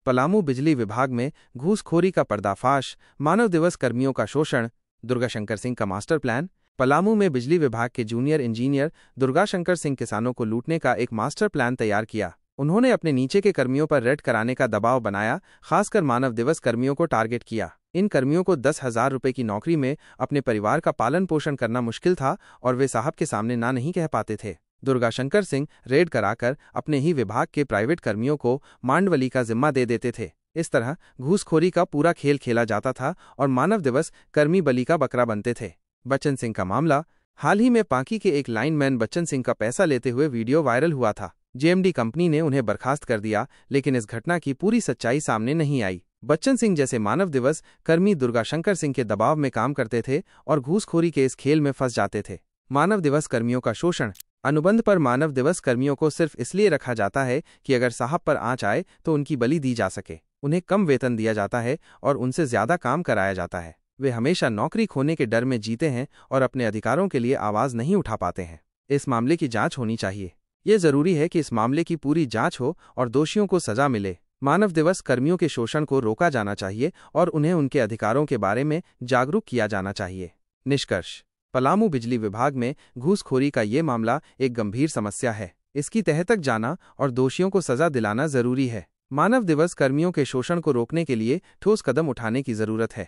पलामू बिजली विभाग में घूसखोरी का पर्दाफाश, मानव दिवस कर्मियों का शोषण, दुर्गाशंकर सिंह का मास्टर प्लान। पलामू में बिजली विभाग के जूनियर इंजीनियर दुर्गाशंकर सिंह किसानों को लूटने का एक मास्टर प्लान तैयार किया। उन्होंने अपने नीचे के कर्मियों पर रेड कराने का दबाव बनाया, खासकर मानव दिवस कर्मियों को टारगेट किया। इन कर्मियों को 10,000 रुपये की नौकरी में अपने परिवार का पालन पोषण करना मुश्किल था और वे साहब के सामने ना नहीं कह पाते थे। दुर्गाशंकर सिंह रेड कराकर अपने ही विभाग के प्राइवेट कर्मियों को मांडवली का जिम्मा दे देते थे। इस तरह घूसखोरी का पूरा खेल खेला जाता था और मानव दिवस कर्मी बलि का बकरा बनते थे। बच्चन सिंह का मामला। हाल ही में पांकी के एक लाइनमैन बच्चन सिंह का पैसा लेते हुए वीडियो वायरल हुआ था। जेएमडी कंपनी ने उन्हें बर्खास्त कर दिया, लेकिन इस घटना की पूरी सच्चाई सामने नहीं आई। बच्चन सिंह जैसे मानव दिवस कर्मी दुर्गाशंकर सिंह के दबाव में काम करते थे और घूसखोरी के इस खेल में फंस जाते थे। मानव दिवस कर्मियों का शोषण। अनुबंध पर मानव दिवस कर्मियों को सिर्फ इसलिए रखा जाता है कि अगर साहब पर आंच आए तो उनकी बलि दी जा सके। उन्हें कम वेतन दिया जाता है और उनसे ज्यादा काम कराया जाता है। वे हमेशा नौकरी खोने के डर में जीते हैं और अपने अधिकारों के लिए आवाज नहीं उठा पाते हैं। इस मामले की जांच होनी चाहिए। ये जरूरी है कि इस मामले की पूरी जांच हो और दोषियों को सजा मिले। मानव दिवस कर्मियों के शोषण को रोका जाना चाहिए और उन्हें उनके अधिकारों के बारे में जागरूक किया जाना चाहिए। निष्कर्ष। पलामू बिजली विभाग में घूसखोरी का ये मामला एक गंभीर समस्या है। इसकी तह तक जाना और दोषियों को सजा दिलाना जरूरी है। मानव दिवस कर्मियों के शोषण को रोकने के लिए ठोस कदम उठाने की जरूरत है।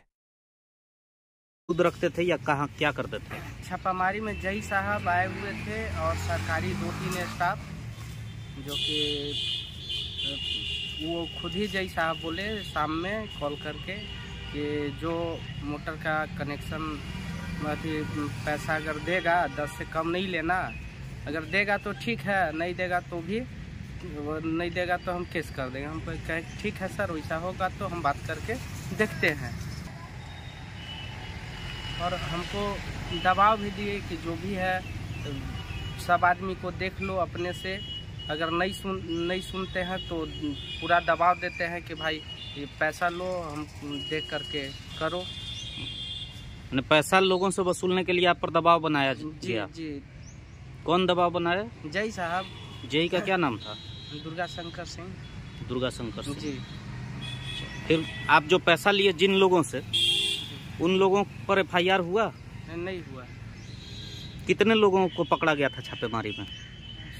खुद रखते थे या कहाँ क्या करते थे? छापामारी में जय साहब आए हुए थे और सरकारी 2-3 स्टाफ, जो कि वो खुद ही जय साहब बोले शाम में कॉल करके कि जो मोटर का कनेक्शन पैसा अगर देगा 10 से कम नहीं लेना, अगर देगा तो ठीक है, नहीं देगा तो भी नहीं देगा तो हम केस कर देंगे। हम कहे ठीक है सर, वैसा होगा तो हम बात करके देखते हैं। और हमको दबाव भी दिए कि जो भी है सब आदमी को देख लो अपने से, अगर नहीं सुनते हैं तो पूरा दबाव देते हैं कि भाई ये पैसा लो, हम देख करके करो। पैसा लोगों से वसूलने के लिए आप पर दबाव बनाया गया? जी। कौन दबाव बनाया? जय साहब। जय का क्या नाम था? दुर्गाशंकर सिंह। दुर्गाशंकर सिंह जी। फिर आप जो पैसा लिए जिन लोगों से, उन लोगों पर FIR हुआ? नहीं हुआ। कितने लोगों को पकड़ा गया था छापेमारी में?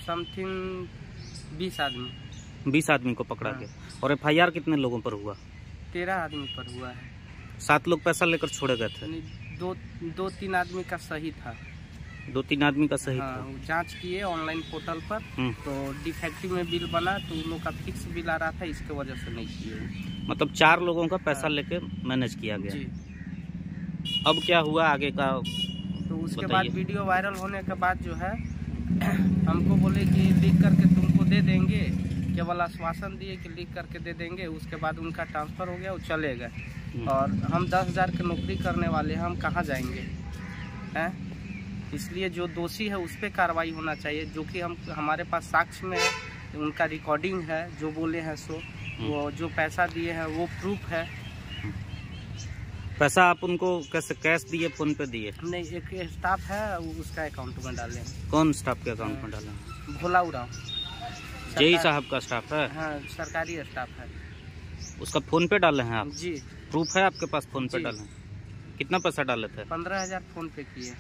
समथिंग 20 आदमी। 20 आदमी को पकड़ा गया। और FIR कितने लोगों पर हुआ? 13 आदमी पर हुआ है। 7 लोग पैसा लेकर छोड़े गए थे? 2-3 आदमी का सही था। 2-3 आदमी का सही था। जांच किए ऑनलाइन पोर्टल पर, तो डिफेक्टिव में बिल बना तो उन लोग का फिक्स बिल आ रहा था, इसके वजह से नहीं किए। मतलब 4 लोगों का पैसा लेके मैनेज किया गया। जी। अब क्या हुआ आगे का? तो उसके बाद वीडियो वायरल होने के बाद जो है हमको बोले कि लिख करके तुमको दे देंगे, केवल आश्वासन दिए कि लिख करके दे देंगे। उसके बाद उनका ट्रांसफर हो गया, वो चले गए। और हम 10,000 की नौकरी करने वाले हैं, हम कहाँ जाएंगे हैं? इसलिए जो दोषी है उस पर कार्रवाई होना चाहिए, जो कि हमारे पास साक्ष्य में है, उनका रिकॉर्डिंग है, जो बोले हैं सो, वो जो पैसा दिए हैं वो प्रूफ है। पैसा आप उनको कैसे कैश दिए, फोन पे दिए? नहीं, एक स्टाफ है उसका अकाउंट में डाले। कौन स्टाफ के अकाउंट में डाले? भोला उराव। जय साहब का स्टाफ है? हाँ, सरकारी स्टाफ है। उसका फोन पे डाले हैं आप? जी। प्रूफ है आपके पास फोन पे डाले? कितना पैसा डाले थे? 15,000 फोन पे किए।